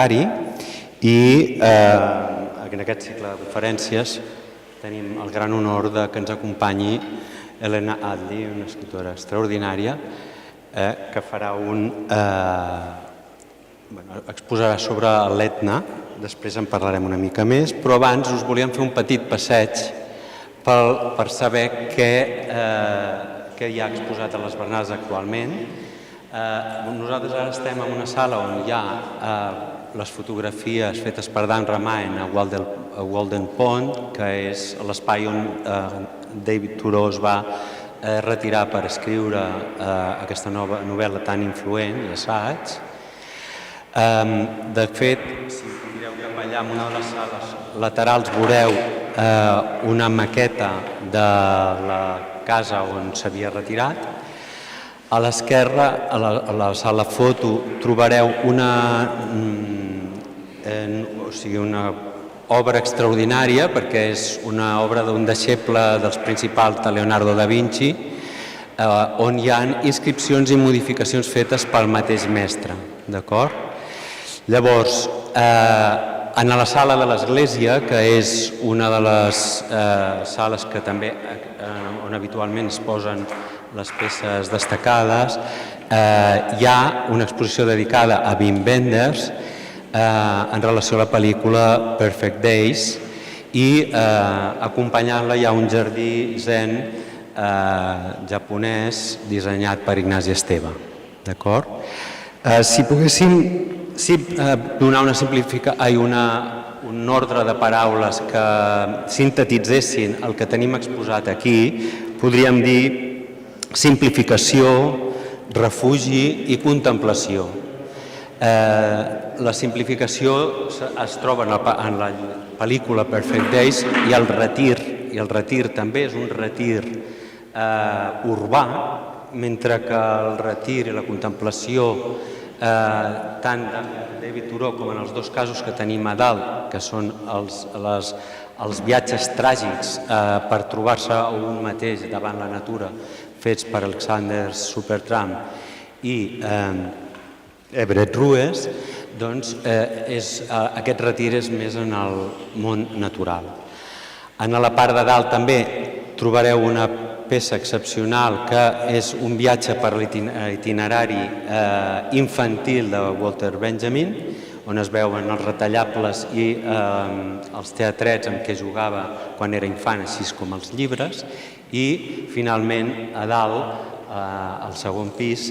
voluntari i en aquest cicle de conferències tenim el gran honor que ens acompanyi Helena Attlee, una escriptora extraordinària, que farà exposarà sobre l'Etna, després en parlarem una mica més, però abans us volíem fer un petit passeig per saber què hi ha exposat a les Bernades actualment. Nosaltres ara estem en una sala on hi ha les fotografies fetes per Dan Ramain a Walden Pond, que és l'espai on David Thoreau es va retirar per escriure aquesta nova novel·la tan influent i assaig. De fet, si mireu cap allà en una de les sales laterals veureu una maqueta de la casa on s'havia retirat. A l'esquerra, a la sala foto, trobareu una obra extraordinària, perquè és una obra d'un deixeble dels principals de Leonardo da Vinci, on hi ha inscripcions i modificacions fetes pel mateix mestre. Llavors, en la sala de l'església, que és una de les sales que també on habitualment es posen les peces destacades, hi ha una exposició dedicada a Wim Wenders en relació a la pel·lícula Perfect Days i acompanyant-la hi ha un jardí zen japonès dissenyat per Ignasi Esteve. Si poguéssim donar un ordre de paraules que sintetitzessin el que tenim exposat aquí, podríem dir simplificació, refugi i contemplació. La simplificació es troba en la pel·lícula Perfect Days i el retir també és un retir urbà, mentre que el retir i la contemplació, tant de David Thoreau com en els dos casos que tenim a dalt, que són els viatges tràgics per trobar-se a un mateix davant la natura, fets per Alexander Supertramp i Everett Ruiz, doncs aquest retir és més en el món natural. En la part de dalt també trobareu una peça excepcional que és un viatge per l'itinerari infantil de Walter Benjamin, on es veuen els retallables i els teatrets amb què jugava quan era infant, així com els llibres, i finalment a dalt, al segon pis,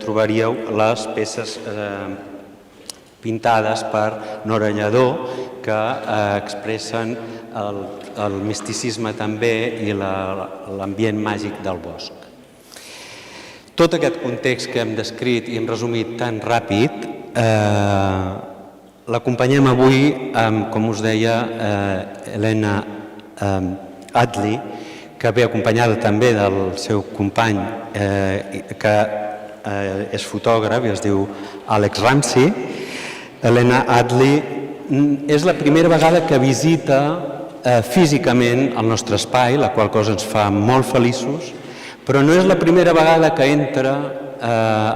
trobaríeu les peces pintades per Nora Lledó que expressen el misticisme també i l'ambient màgic del bosc. Tot aquest context que hem descrit i hem resumit tan ràpid l'acompanyem avui amb, com us deia, Helena Attlee, que ve acompanyada també del seu company que és fotògraf i es diu Alex Ramsey. Helena Attlee és la primera vegada que visita físicament el nostre espai, la qual cosa ens fa molt feliços, però no és la primera vegada que entra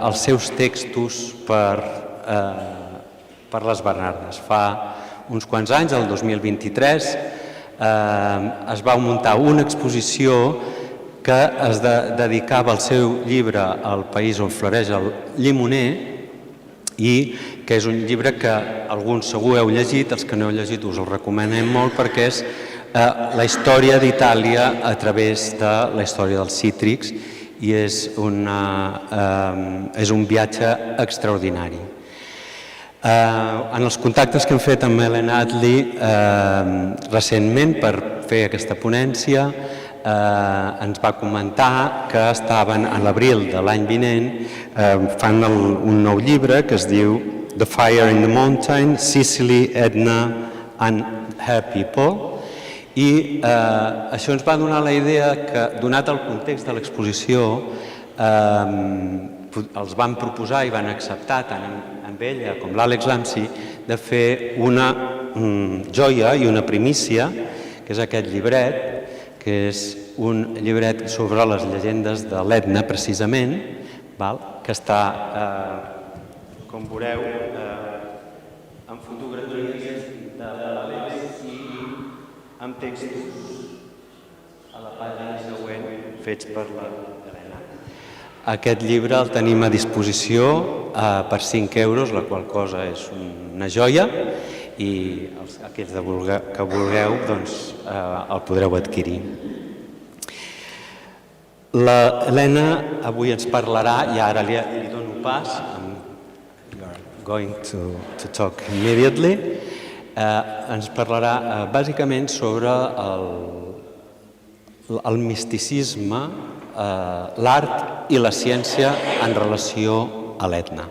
els seus textos per les Bernardes. Fa uns quants anys, el 2023, es va muntar una exposició que es dedicava al seu llibre El país on floreix el llimoner i que és un llibre que alguns segur heu llegit, els que no heu llegit us el recomanem molt perquè és la història d'Itàlia a través de la història dels cítrics i és un viatge extraordinari. En els contactes que hem fet amb Helena Attlee recentment per fer aquesta ponència ens va comentar que estaven a l'abril de l'any vinent fan un nou llibre que es diu The Fire in the Mountain, Sicily, Etna and Her People i això ens va donar la idea que, donat el context de l'exposició, els van proposar i van acceptar tant amb ella com l'Àlex Ramsey de fer una joia i una primícia, que és aquest llibret, que és un llibret sobre les llegendes de l'Etna, precisament, que està, com veureu, amb textos a la pàgina següent fets per la Helena. Aquest llibre el tenim a disposició per 5 euros, la qual cosa és una joia, i aquells que vulgueu el podreu adquirir. La Helena avui ens parlarà, i ara li dono pas, going to talk immediately, ens parlarà bàsicament sobre el misticisme, l'art i la ciència en relació a l'Etna.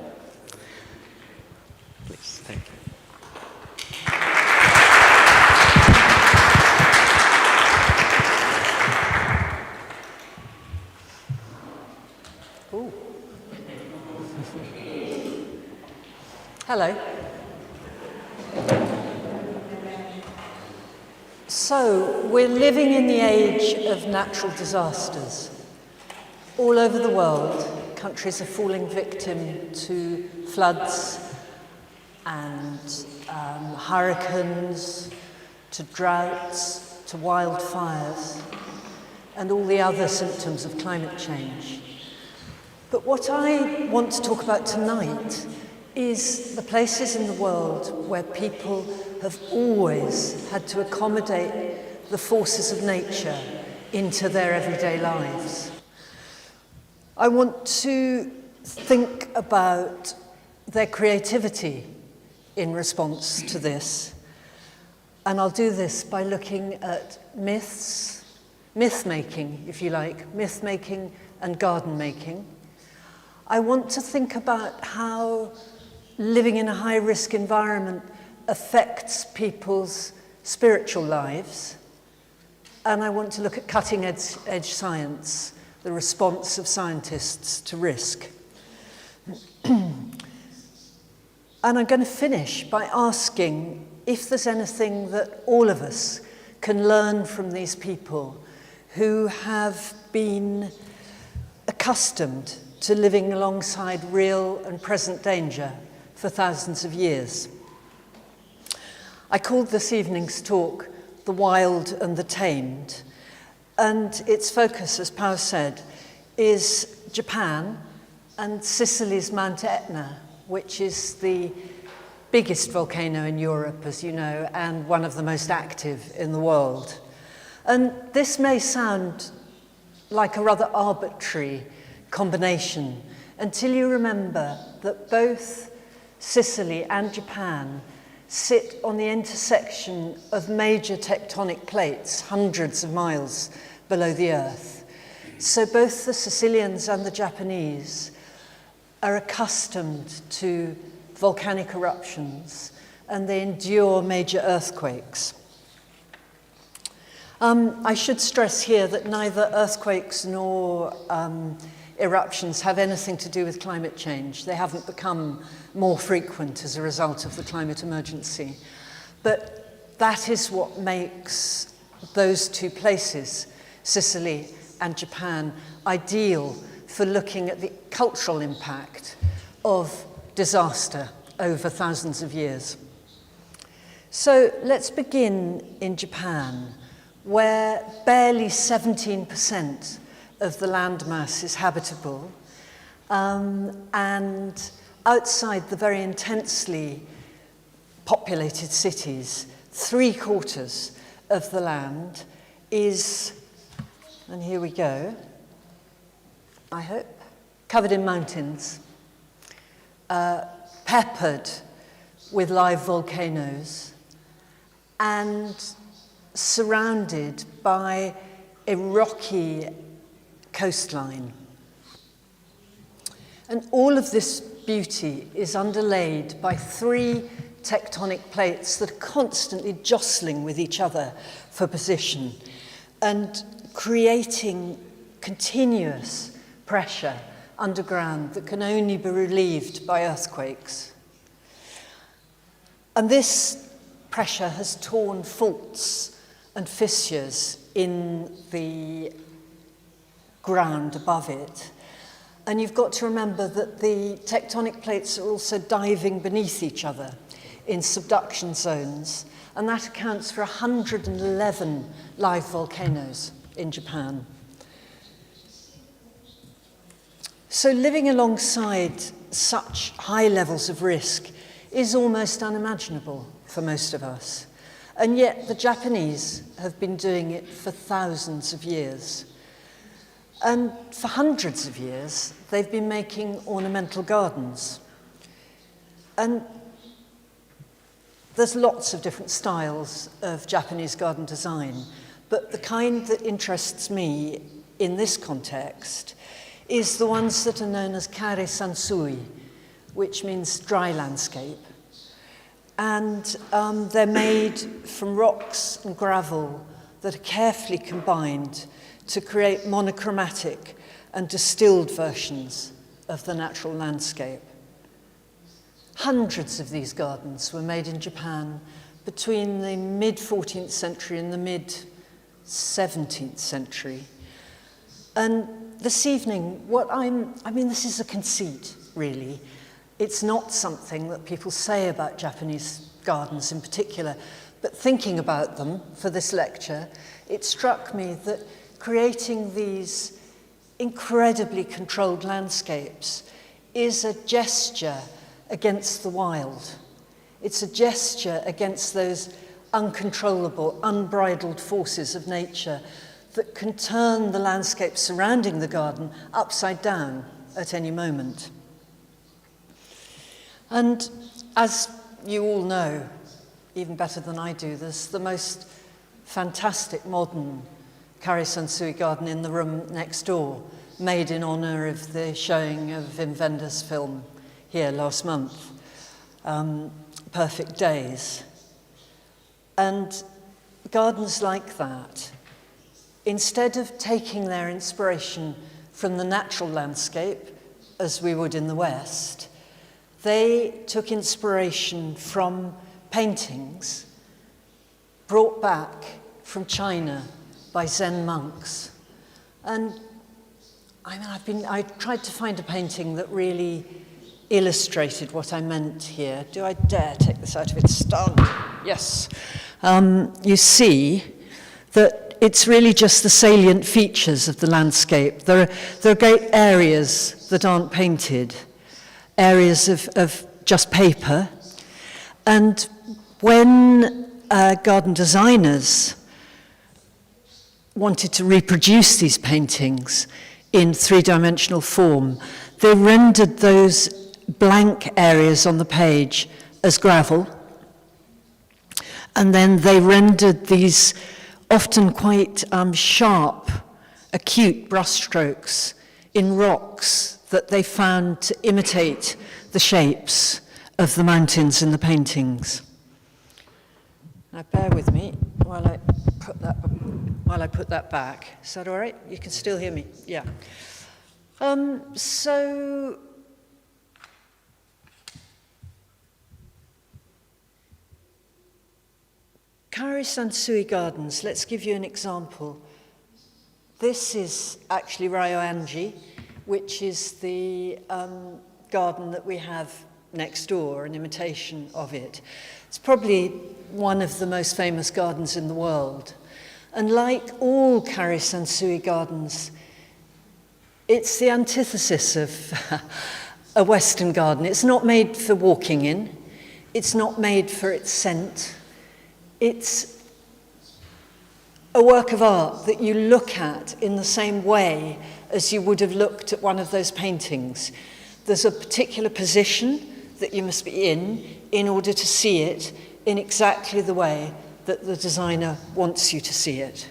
Hello. So, we're living in the age of natural disasters. All over the world, countries are falling victim to floods and hurricanes, to droughts, to wildfires, and all the other symptoms of climate change. But what I want to talk about tonight is the places in the world where people have always had to accommodate the forces of nature into their everyday lives. I want to think about their creativity in response to this, and I'll do this by looking at myths, myth-making, if you like, myth-making and garden-making. I want to think about how living in a high-risk environment affects people's spiritual lives. And I want to look at cutting-edge science, the response of scientists to risk. And I'm going to finish by asking if there's anything that all of us can learn from these people who have been accustomed to living alongside real and present danger for thousands of years. I called this evening's talk The Wild and the Tamed, and its focus, as Pau said, is Japan and Sicily's Mount Etna, which is the biggest volcano in Europe, as you know, and one of the most active in the world. And this may sound like a rather arbitrary combination until you remember that both Sicily and Japan sit on the intersection of major tectonic plates hundreds of miles below the Earth. So both the Sicilians and the Japanese are accustomed to volcanic eruptions, and they endure major earthquakes. I should stress here that neither earthquakes nor eruptions have anything to do with climate change. They haven't become more frequent as a result of the climate emergency. But that is what makes those two places, Sicily and Japan, ideal for looking at the cultural impact of disaster over thousands of years. So let's begin in Japan, where barely 17% of the landmass is habitable, and outside the very intensely populated cities, 3/4 of the land is, and here we go, I hope, covered in mountains, peppered with live volcanoes, and surrounded by a rocky coastline. And all of this beauty is underlaid by 3 tectonic plates that are constantly jostling with each other for position and creating continuous pressure underground that can only be relieved by earthquakes. And this pressure has torn faults and fissures in the ground above it. And you've got to remember that the tectonic plates are also diving beneath each other in subduction zones, and that accounts for 111 live volcanoes in Japan. So living alongside such high levels of risk is almost unimaginable for most of us. And yet the Japanese have been doing it for thousands of years. And for hundreds of years, they've been making ornamental gardens. And there's lots of different styles of Japanese garden design, but the kind that interests me in this context is the ones that are known as kare sansui, which means dry landscape. And they're made from rocks and gravel that are carefully combined to create monochromatic and distilled versions of the natural landscape. Hundreds of these gardens were made in Japan between the mid-14th century and the mid-17th century. And this evening, this is a conceit, really. It's not something that people say about Japanese gardens in particular, but thinking about them for this lecture, it struck me that creating these incredibly controlled landscapes is a gesture against the wild. It's a gesture against those uncontrollable, unbridled forces of nature that can turn the landscape surrounding the garden upside down at any moment. And as you all know, even better than I do, there's the most fantastic modern kare sansui garden in the room next door, made in honor of the showing of Wim Wenders' film here last month, Perfect Days. And gardens like that, instead of taking their inspiration from the natural landscape, as we would in the West, they took inspiration from paintings brought back from China by Zen monks. And I tried to find a painting that really illustrated what I meant here. Do I dare take this out of its stand? Yes. You see that it's really just the salient features of the landscape. There are great areas that aren't painted, areas of just paper. And when garden designers wanted to reproduce these paintings in three-dimensional form, they rendered those blank areas on the page as gravel, and then they rendered these often quite sharp, acute brushstrokes in rocks that they found to imitate the shapes of the mountains in the paintings. Now bear with me while I put that back. Is that all right? You can still hear me? Yeah. So kare sansui gardens, let's give you an example. This is actually Ryoanji, which is the garden that we have next door, an imitation of it. It's probably one of the most famous gardens in the world. And like all kare sansui gardens, it's the antithesis of a Western garden. It's not made for walking in. It's not made for its scent. It's a work of art that you look at in the same way as you would have looked at one of those paintings. There's a particular position that you must be in order to see it in exactly the way that the designer wants you to see it.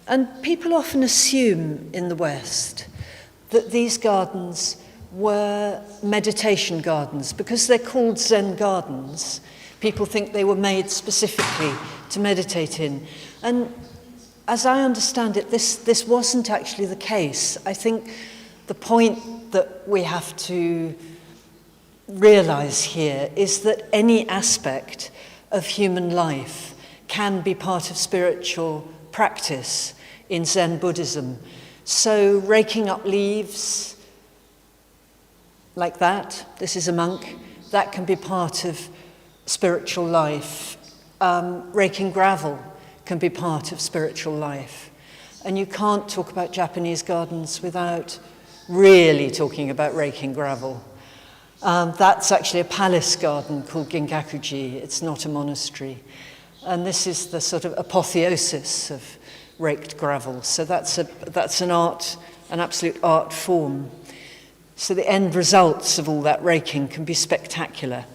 And people often assume in the West that these gardens were meditation gardens. Because they're called Zen gardens, people think they were made specifically to meditate in. And as I understand it, this wasn't actually the case. I think the point that we have to realize here is that any aspect of human life can be part of spiritual practice in Zen Buddhism. So raking up leaves like that, this is a monk, that can be part of spiritual life. Raking gravel can be part of spiritual life. And you can't talk about Japanese gardens without really talking about raking gravel. That's actually a palace garden called Gingakuji. It's not a monastery. And this is the sort of apotheosis of raked gravel. So that's an art, an absolute art form. So the end results of all that raking can be spectacular.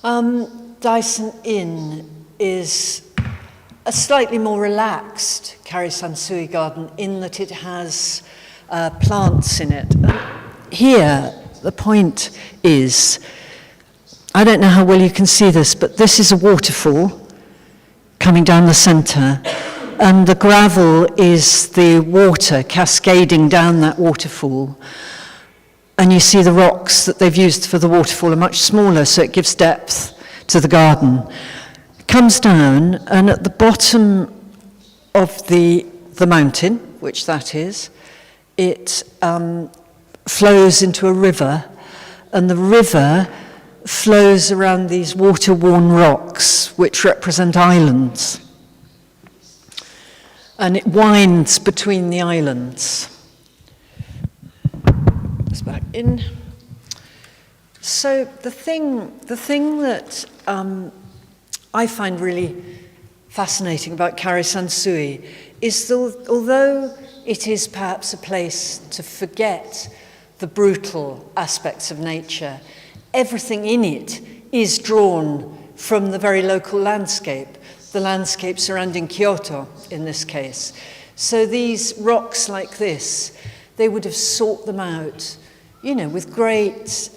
Daisen In is a slightly more relaxed Karisansui garden in that it has plants in it. Here, the point is, I don't know how well you can see this, but this is a waterfall coming down the centre, and the gravel is the water cascading down that waterfall. And you see the rocks that they've used for the waterfall are much smaller, so it gives depth to the garden. It comes down, and at the bottom of the mountain, which that is, it flows into a river, and the river flows around these water-worn rocks, which represent islands. And it winds between the islands. It's back in. So the thing that I find really fascinating about Karisansui is that although it is perhaps a place to forget the brutal aspects of nature, everything in it is drawn from the very local landscape, the landscape surrounding Kyoto in this case. So these rocks like this, they would have sought them out, with great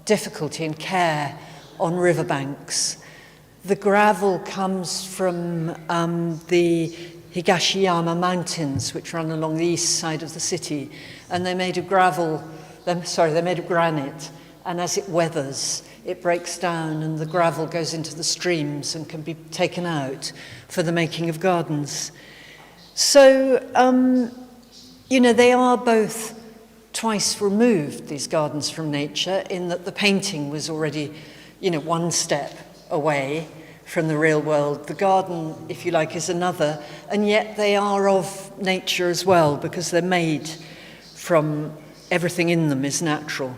difficulty and care on riverbanks. The gravel comes from the Higashiyama Mountains, which run along the east side of the city, and they're made of granite, and as it weathers, it breaks down and the gravel goes into the streams and can be taken out for the making of gardens. So, they are both twice removed, these gardens, from nature, in that the painting was already, one step away from the real world. The garden, if you like, is another, and yet they are of nature as well, because they're made from, everything in them is natural.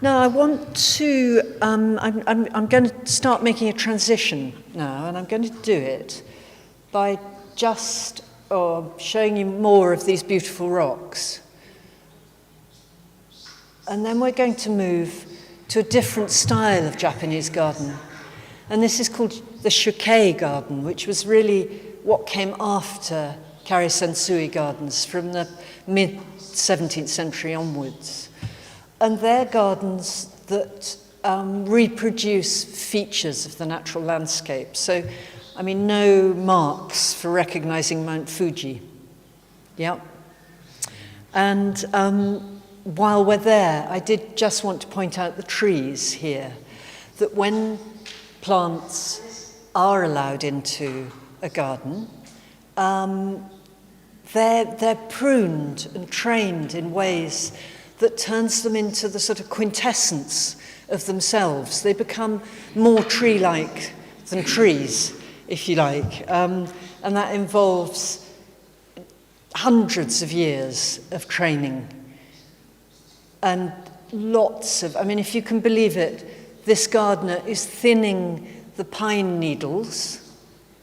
Now I want to, I'm going to start making a transition now, and I'm going to do it by just showing you more of these beautiful rocks. And then we're going to move to a different style of Japanese garden. And this is called the Shukei garden, which was really what came after Karisansui gardens from the mid-17th century onwards. And they're gardens that reproduce features of the natural landscape. So, no marks for recognizing Mount Fuji. Yeah. And while we're there, I did just want to point out the trees here, that when plants are allowed into a garden, they're pruned and trained in ways that turns them into the sort of quintessence of themselves. They become more tree-like than trees, if you like. And that involves hundreds of years of training. And lots of, if you can believe it, this gardener is thinning the pine needles.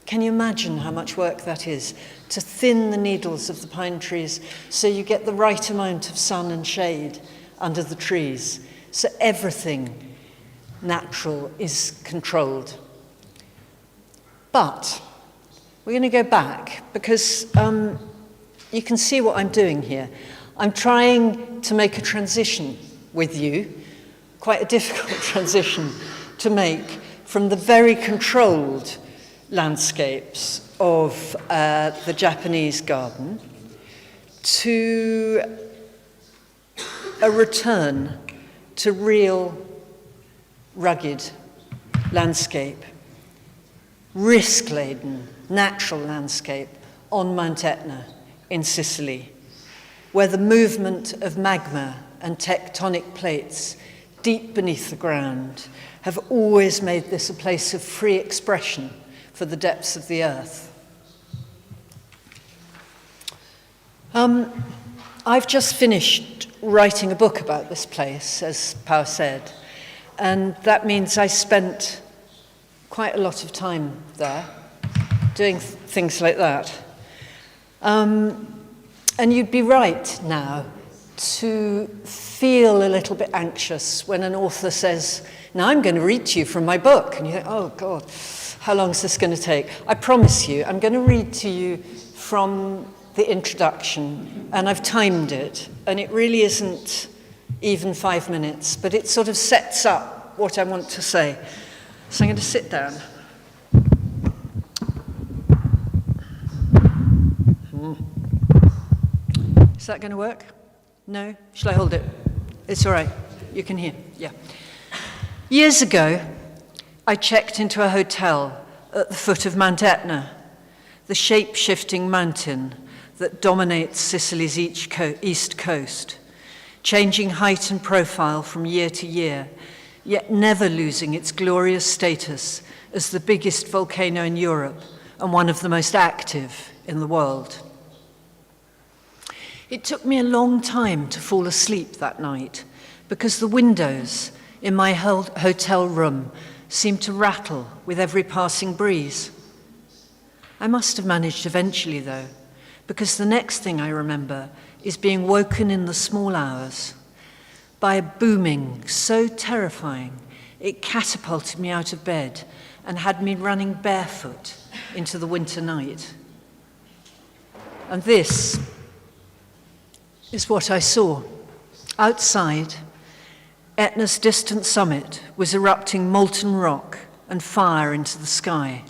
Can you imagine how much work that is? To thin the needles of the pine trees so you get the right amount of sun and shade under the trees. So everything natural is controlled. But we're going to go back because you can see what I'm doing here. I'm trying to make a transition with you, quite a difficult transition to make from the very controlled landscapes of the Japanese garden to a return to real rugged landscape, risk-laden natural landscape on Mount Etna in Sicily, where the movement of magma and tectonic plates deep beneath the ground have always made this a place of free expression for the depths of the earth. I've just finished writing a book about this place, as Pau said, and that means I spent quite a lot of time there doing things like that. And you'd be right now to feel a little bit anxious when an author says, now I'm going to read to you from my book. And you think, oh God, how long is this going to take? I promise you, I'm going to read to you from the introduction, and I've timed it, and it really isn't even 5 minutes, but it sort of sets up what I want to say. So I'm going to sit down. Is that going to work? No? Shall I hold it? It's all right. You can hear. Yeah. Years ago, I checked into a hotel at the foot of Mount Etna, the shape-shifting mountain that dominates Sicily's east coast, changing height and profile from year to year, yet never losing its glorious status as the biggest volcano in Europe and one of the most active in the world. It took me a long time to fall asleep that night because the windows in my hotel room seemed to rattle with every passing breeze. I must have managed eventually, though, because the next thing I remember is being woken in the small hours by a booming so terrifying it catapulted me out of bed and had me running barefoot into the winter night. And this is what I saw. Outside, Etna's distant summit was erupting molten rock and fire into the sky.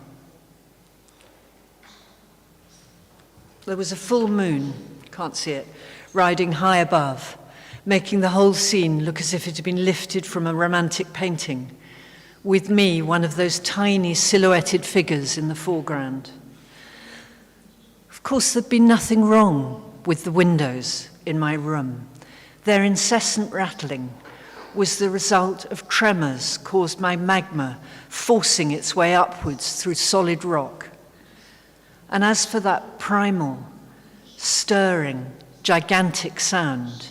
There was a full moon, can't see it, riding high above, making the whole scene look as if it had been lifted from a romantic painting, with me, one of those tiny silhouetted figures in the foreground. Of course, there'd been nothing wrong with the windows in my room. Their incessant rattling was the result of tremors caused by magma forcing its way upwards through solid rock. And as for that primal, stirring, gigantic sound,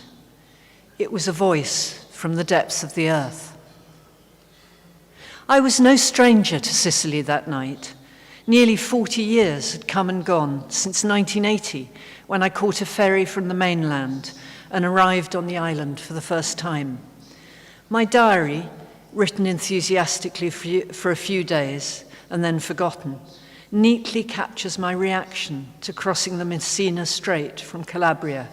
it was a voice from the depths of the earth. I was no stranger to Sicily that night. Nearly 40 years had come and gone since 1980, when I caught a ferry from the mainland and arrived on the island for the first time. My diary, written enthusiastically for a few days and then forgotten, neatly captures my reaction to crossing the Messina Strait from Calabria.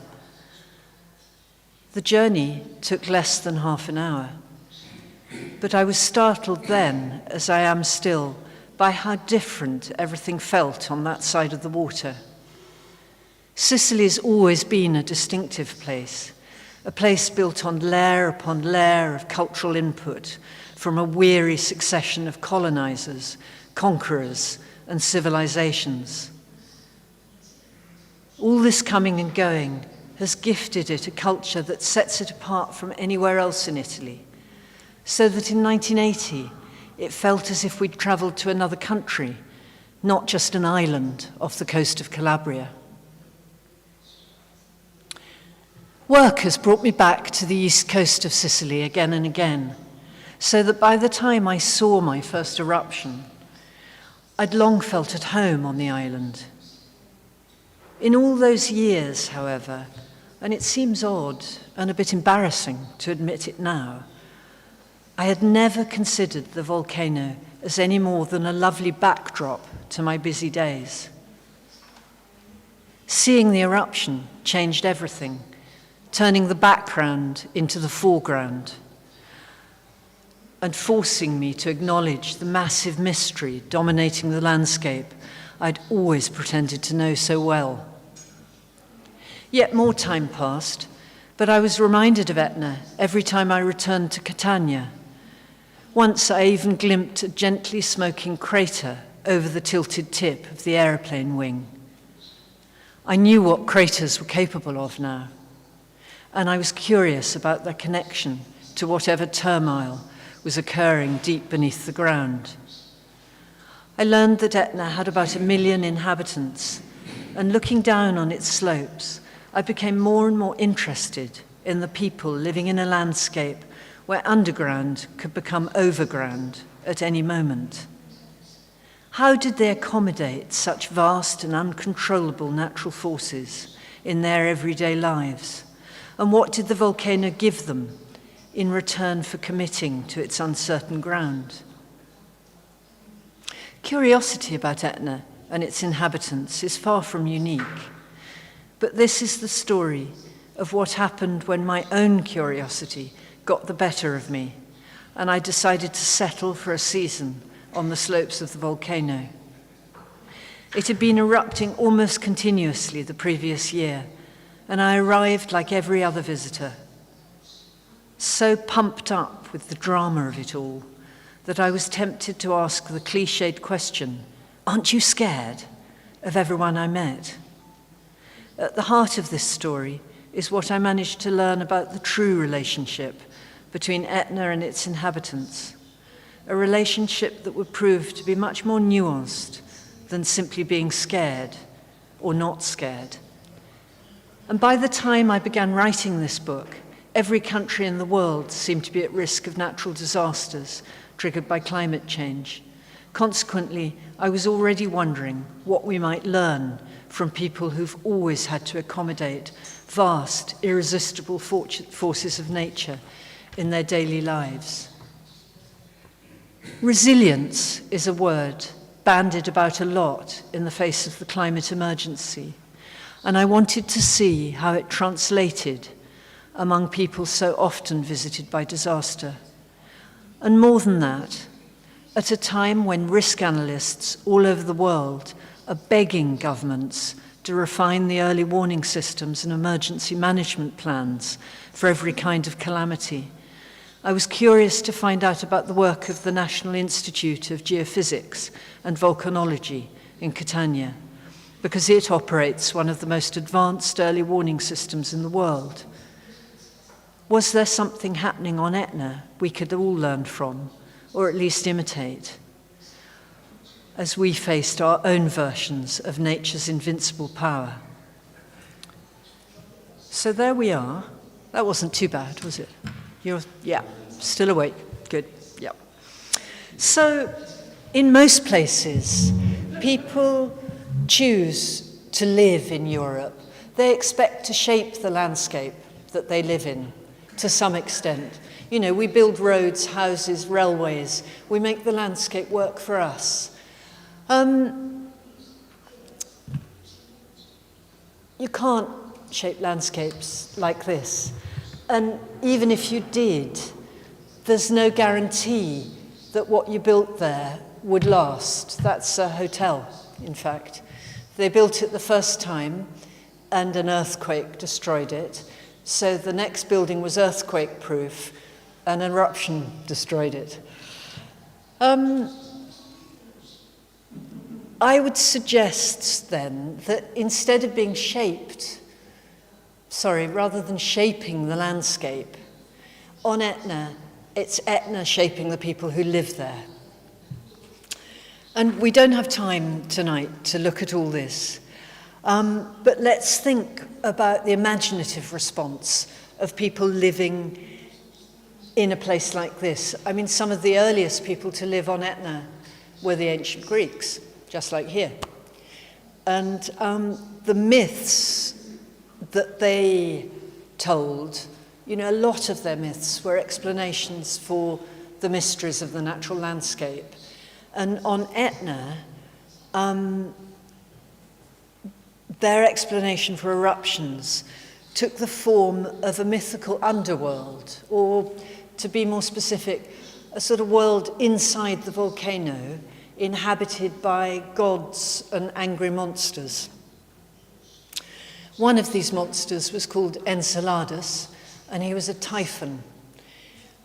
The journey took less than half an hour, but I was startled then, as I am still, by how different everything felt on that side of the water. Sicily's always been a distinctive place, a place built on layer upon layer of cultural input from a weary succession of colonizers, conquerors, and civilizations. All this coming and going has gifted it a culture that sets it apart from anywhere else in Italy, so that in 1980 it felt as if we'd traveled to another country, not just an island off the coast of Calabria. Work has brought me back to the east coast of Sicily again and again, so that by the time I saw my first eruption, I'd long felt at home on the island. In all those years, however, and it seems odd and a bit embarrassing to admit it now, I had never considered the volcano as any more than a lovely backdrop to my busy days. Seeing the eruption changed everything, turning the background into the foreground, and forcing me to acknowledge the massive mystery dominating the landscape I'd always pretended to know so well. Yet more time passed, but I was reminded of Etna every time I returned to Catania. Once I even glimpsed a gently smoking crater over the tilted tip of the aeroplane wing. I knew what craters were capable of now, and I was curious about their connection to whatever turmoil was occurring deep beneath the ground. I learned that Etna had about 1 million inhabitants, and looking down on its slopes, I became more and more interested in the people living in a landscape where underground could become overground at any moment. How did they accommodate such vast and uncontrollable natural forces in their everyday lives? And what did the volcano give them in return for committing to its uncertain ground? Curiosity about Etna and its inhabitants is far from unique, but this is the story of what happened when my own curiosity got the better of me, and I decided to settle for a season on the slopes of the volcano. It had been erupting almost continuously the previous year, and I arrived like every other visitor, so pumped up with the drama of it all that I was tempted to ask the cliched question, "Aren't you scared?" of everyone I met. At the heart of this story is what I managed to learn about the true relationship between Etna and its inhabitants, a relationship that would prove to be much more nuanced than simply being scared or not scared. And by the time I began writing this book, every country in the world seemed to be at risk of natural disasters triggered by climate change. Consequently, I was already wondering what we might learn from people who've always had to accommodate vast, irresistible forces of nature in their daily lives. Resilience is a word bandied about a lot in the face of the climate emergency, and I wanted to see how it translated among people so often visited by disaster. And more than that, at a time when risk analysts all over the world are begging governments to refine the early warning systems and emergency management plans for every kind of calamity, I was curious to find out about the work of the National Institute of Geophysics and Volcanology in Catania, because it operates one of the most advanced early warning systems in the world. Was there something happening on Etna we could all learn from, or at least imitate, as we faced our own versions of nature's invincible power? So there we are. That wasn't too bad, was it? Yeah, still awake. Good, yeah. So in most places, people choose to live in Europe. They expect to shape the landscape that they live in to some extent. You know, we build roads, houses, railways. We make the landscape work for us. You can't shape landscapes like this. And even if you did, there's no guarantee that what you built there would last. That's a hotel, in fact. They built it the first time, and an earthquake destroyed it. So the next building was earthquake-proof, an eruption destroyed it. I would suggest then that instead of being rather than shaping the landscape, on Etna, it's Etna shaping the people who live there. And we don't have time tonight to look at all this, but let's think about the imaginative response of people living in a place like this. I mean, some of the earliest people to live on Etna were the ancient Greeks, just like here. And the myths that they told, you know, a lot of their myths were explanations for the mysteries of the natural landscape. And on Etna, their explanation for eruptions took the form of a mythical underworld, or to be more specific, a sort of world inside the volcano inhabited by gods and angry monsters. One of these monsters was called Enceladus, and he was a typhon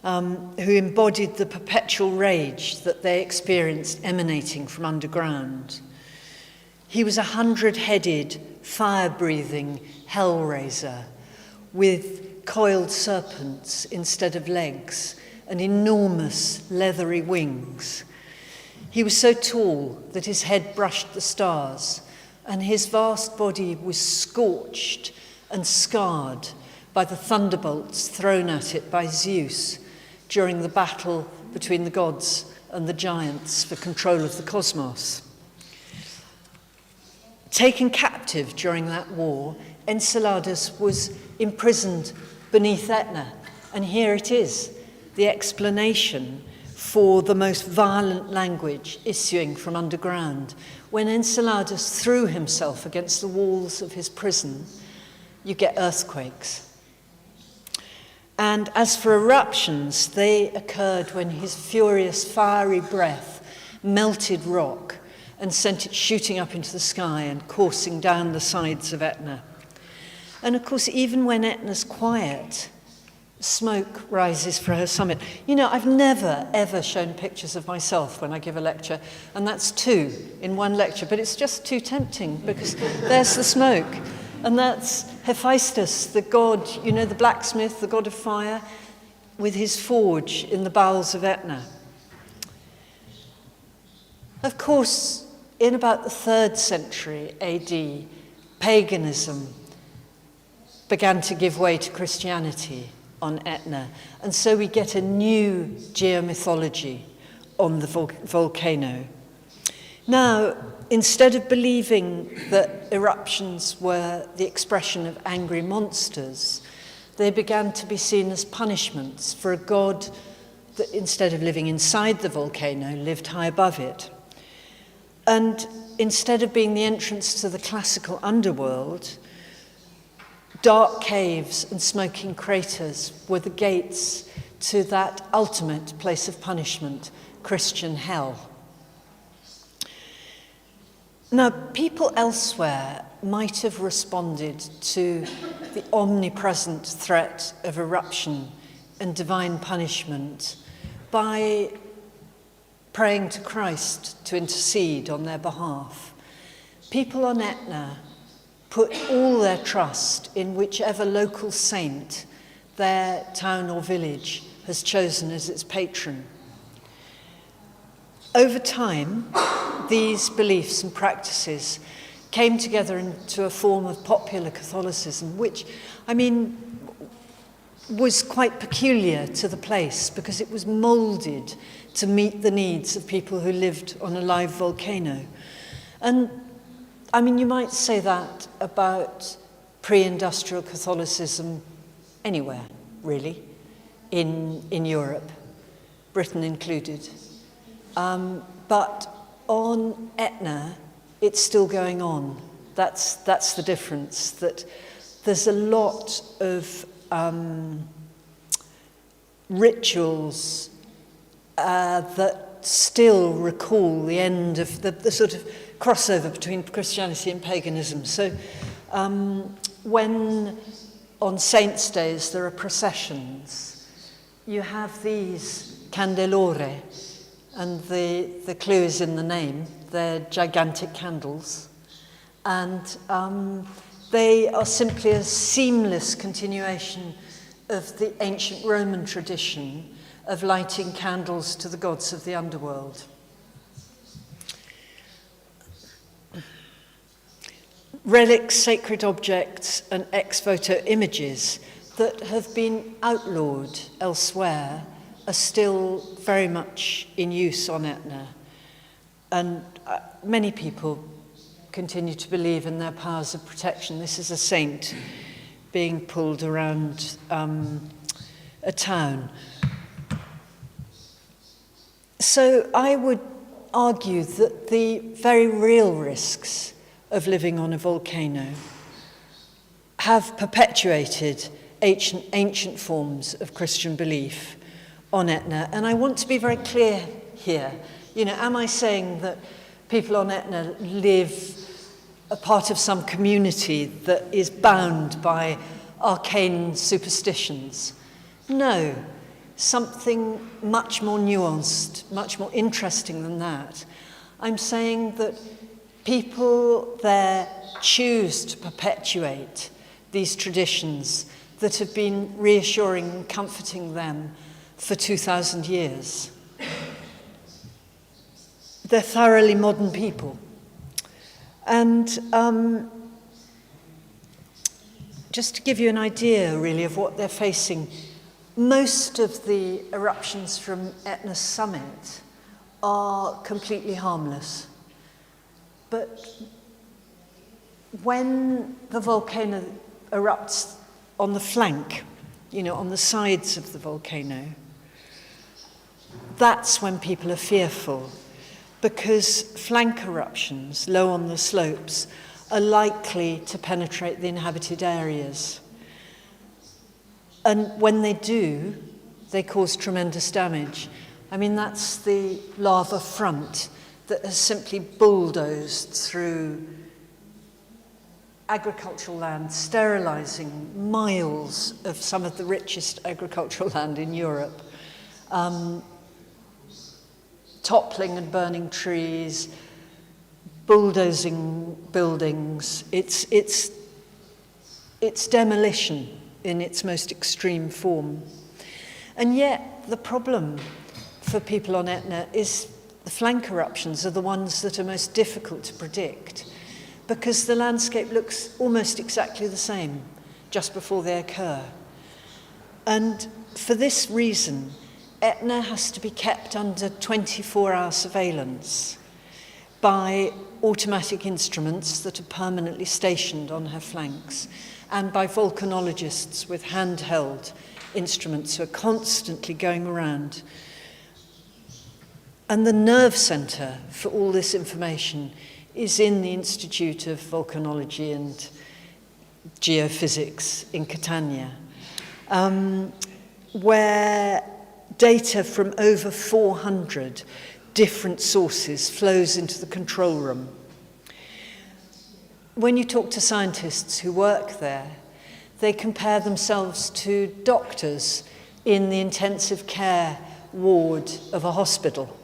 who embodied the perpetual rage that they experienced emanating from underground. He was a 100-headed, fire-breathing hellraiser with with coiled serpents instead of legs and enormous leathery wings. He was so tall that his head brushed the stars, and his vast body was scorched and scarred by the thunderbolts thrown at it by Zeus during the battle between the gods and the giants for control of the cosmos. Taken captive during that war, Enceladus was imprisoned beneath Etna, and here it is, the explanation for the most violent language issuing from underground. When Enceladus threw himself against the walls of his prison, you get earthquakes. And as for eruptions, they occurred when his furious, fiery breath melted rock and sent it shooting up into the sky and coursing down the sides of Etna. And of course, even when Etna's quiet, smoke rises from her summit. You know, I've never, ever shown pictures of myself when I give a lecture, and that's 2 in one lecture, but it's just too tempting because there's the smoke. And that's Hephaestus, the god, you know, the blacksmith, the god of fire, with his forge in the bowels of Etna. Of course, in about the 3rd century AD, paganism began to give way to Christianity on Etna. And so we get a new geomythology on the volcano. Now, instead of believing that eruptions were the expression of angry monsters, they began to be seen as punishments for a god that, instead of living inside the volcano, lived high above it. And instead of being the entrance to the classical underworld, dark caves and smoking craters were the gates to that ultimate place of punishment, Christian hell. Now, people elsewhere might have responded to the omnipresent threat of eruption and divine punishment by praying to Christ to intercede on their behalf. People on Etna put all their trust in whichever local saint their town or village has chosen as its patron. Over time, these beliefs and practices came together into a form of popular Catholicism, which, I mean, was quite peculiar to the place because it was moulded to meet the needs of people who lived on a live volcano. And, I mean, you might say that about pre-industrial Catholicism anywhere, really, in Europe, Britain included. But on Etna, it's still going on. That's the difference, that there's a lot of rituals that still recall the end of the sort of crossover between Christianity and paganism. So when on saints' days there are processions, you have these candelore, and the clue is in the name. They're gigantic candles, and they are simply a seamless continuation of the ancient Roman tradition of lighting candles to the gods of the underworld. Relics, sacred objects, and ex-voto images that have been outlawed elsewhere are still very much in use on Etna. And many people continue to believe in their powers of protection. This is a saint being pulled around a town. So I would argue that the very real risks of living on a volcano have perpetuated ancient forms of Christian belief on Etna. And I want to be very clear here. You know, am I saying that people on Etna live a part of some community that is bound by arcane superstitions? No, something much more nuanced, much more interesting than that. I'm saying that people there choose to perpetuate these traditions that have been reassuring and comforting them for 2,000 years. They're thoroughly modern people. And just to give you an idea, really, of what they're facing, most of the eruptions from Etna's summit are completely harmless. But when the volcano erupts on the flank, on the sides of the volcano, that's when people are fearful, because flank eruptions, low on the slopes, are likely to penetrate the inhabited areas. And when they do, they cause tremendous damage. I mean, that's the lava front that has simply bulldozed through agricultural land, sterilizing miles of some of the richest agricultural land in Europe, toppling and burning trees, bulldozing buildings. It's demolition in its most extreme form. And yet the problem for people on Etna is the flank eruptions are the ones that are most difficult to predict, because the landscape looks almost exactly the same just before they occur. And for this reason, Etna has to be kept under 24-hour surveillance by automatic instruments that are permanently stationed on her flanks, and by volcanologists with handheld instruments who are constantly going around. And the nerve center for all this information is in the Institute of Volcanology and Geophysics in Catania, where data from over 400 different sources flows into the control room. When you talk to scientists who work there, they compare themselves to doctors in the intensive care ward of a hospital,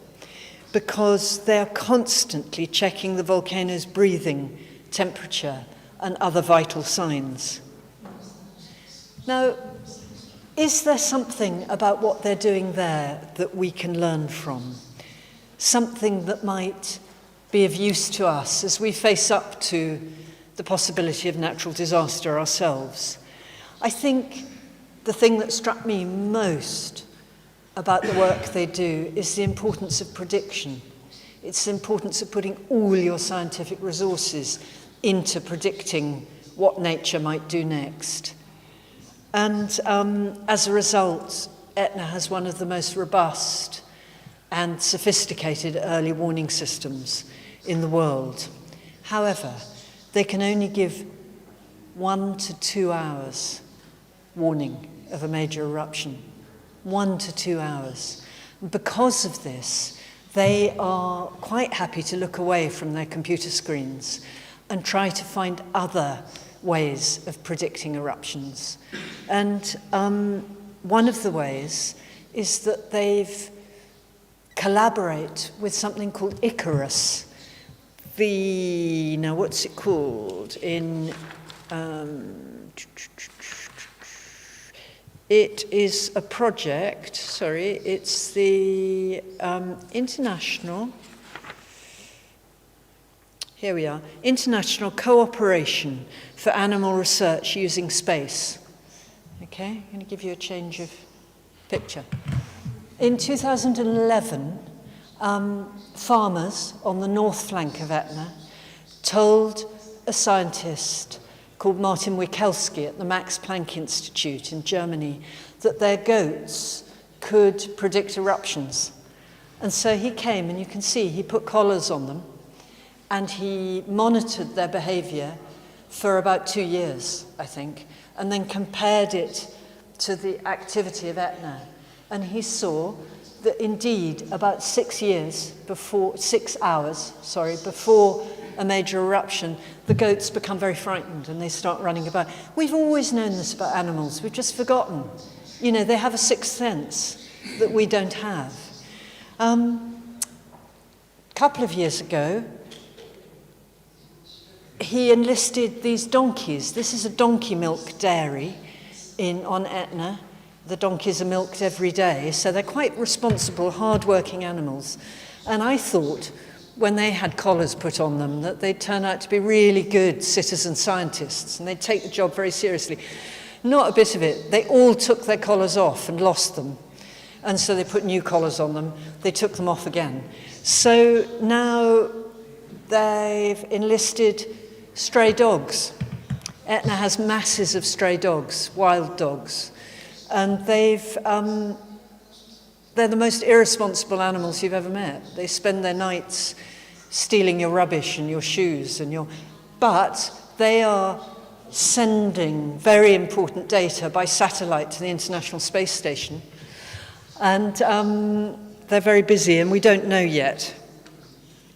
because they're constantly checking the volcano's breathing, temperature, and other vital signs. Now, is there something about what they're doing there that we can learn from? Something that might be of use to us as we face up to the possibility of natural disaster ourselves? I think the thing that struck me most about the work they do is the importance of prediction. It's the importance of putting all your scientific resources into predicting what nature might do next. And as a result, Etna has one of the most robust and sophisticated early warning systems in the world. However, they can only give 1 to 2 hours warning of a major eruption. 1 to 2 hours. Because of this, they are quite happy to look away from their computer screens and try to find other ways of predicting eruptions. And one of the ways is that they've collaborate with something called Icarus. Now what's it called? It is a project, it's the International Cooperation for Animal Research Using Space. Okay, I'm going to give you a change of picture. In 2011, farmers on the north flank of Etna told a scientist called Martin Wikelski at the Max Planck Institute in Germany that their goats could predict eruptions. And so he came, and you can see he put collars on them, and he monitored their behavior for about 2 years, I think, and then compared it to the activity of Etna. And he saw that indeed about 6 hours before a major eruption, the goats become very frightened and they start running about. We've always known this about animals, we've just forgotten. They have a sixth sense that we don't have. A couple of years ago, he enlisted these donkeys. This is a donkey milk dairy on Etna. The donkeys are milked every day, so they're quite responsible, hard-working animals. And I thought, when they had collars put on them, that they'd turn out to be really good citizen scientists, and they'd take the job very seriously. Not a bit of it. They all took their collars off and lost them. And so they put new collars on them. They took them off again. So now they've enlisted stray dogs. Etna has masses of stray dogs, wild dogs. And they're the most irresponsible animals you've ever met. They spend their nights stealing your rubbish and your shoes but they are sending very important data by satellite to the International Space Station. And they're very busy, and we don't know yet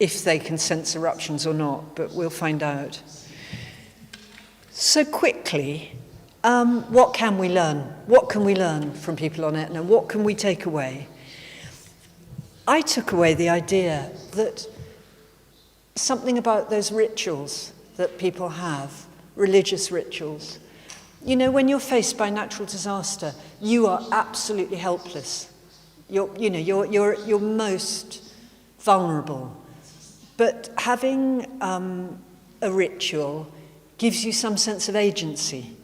if they can sense eruptions or not, but we'll find out. So quickly, what can we learn? What can we learn from people on Etna? What can we take away? I took away the idea that something about those rituals that people have, religious rituals. You know, when you're faced by natural disaster, you are absolutely helpless. You're most vulnerable. But having a ritual gives you some sense of agency.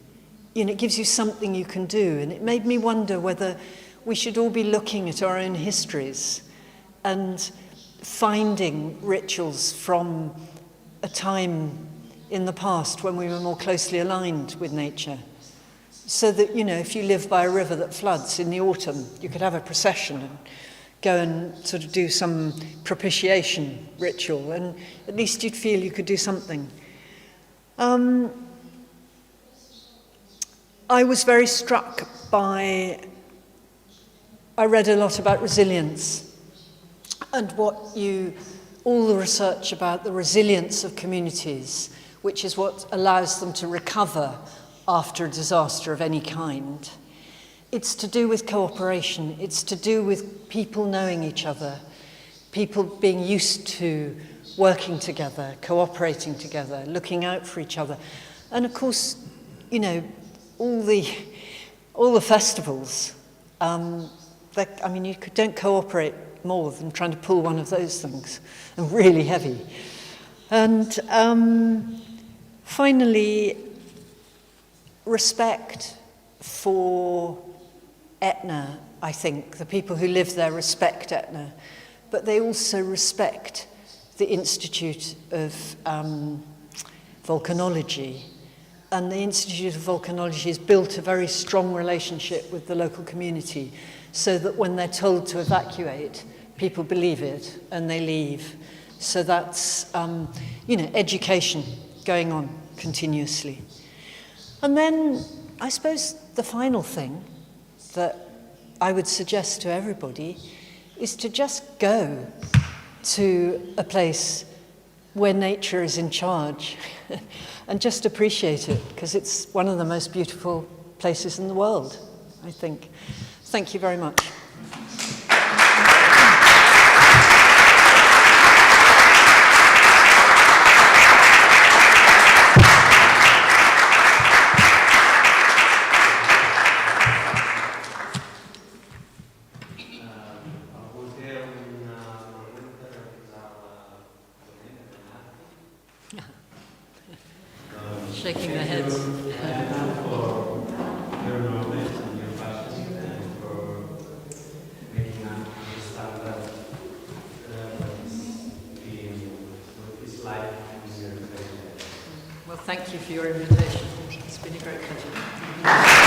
It gives you something you can do. And it made me wonder whether we should all be looking at our own histories and finding rituals from a time in the past when we were more closely aligned with nature. So that, if you live by a river that floods in the autumn, you could have a procession and go and sort of do some propitiation ritual, and at least you'd feel you could do something. I was very struck I read a lot about resilience and all the research about the resilience of communities, which is what allows them to recover after a disaster of any kind. It's to do with cooperation. It's to do with people knowing each other, people being used to working together, cooperating together, looking out for each other. And of course, all the festivals, you don't cooperate more than trying to pull one of those things, and really heavy. And finally, respect for Etna, I think. The people who live there respect Etna, but they also respect the Institute of Volcanology. And the Institute of Volcanology has built a very strong relationship with the local community, so that when they're told to evacuate, people believe it and they leave. So that's, education going on continuously. And then I suppose the final thing that I would suggest to everybody is to just go to a place where nature is in charge and just appreciate it, because it's one of the most beautiful places in the world, I think. Thank you very much. Shaking their heads. Well, thank you for your invitation. It's been a great pleasure.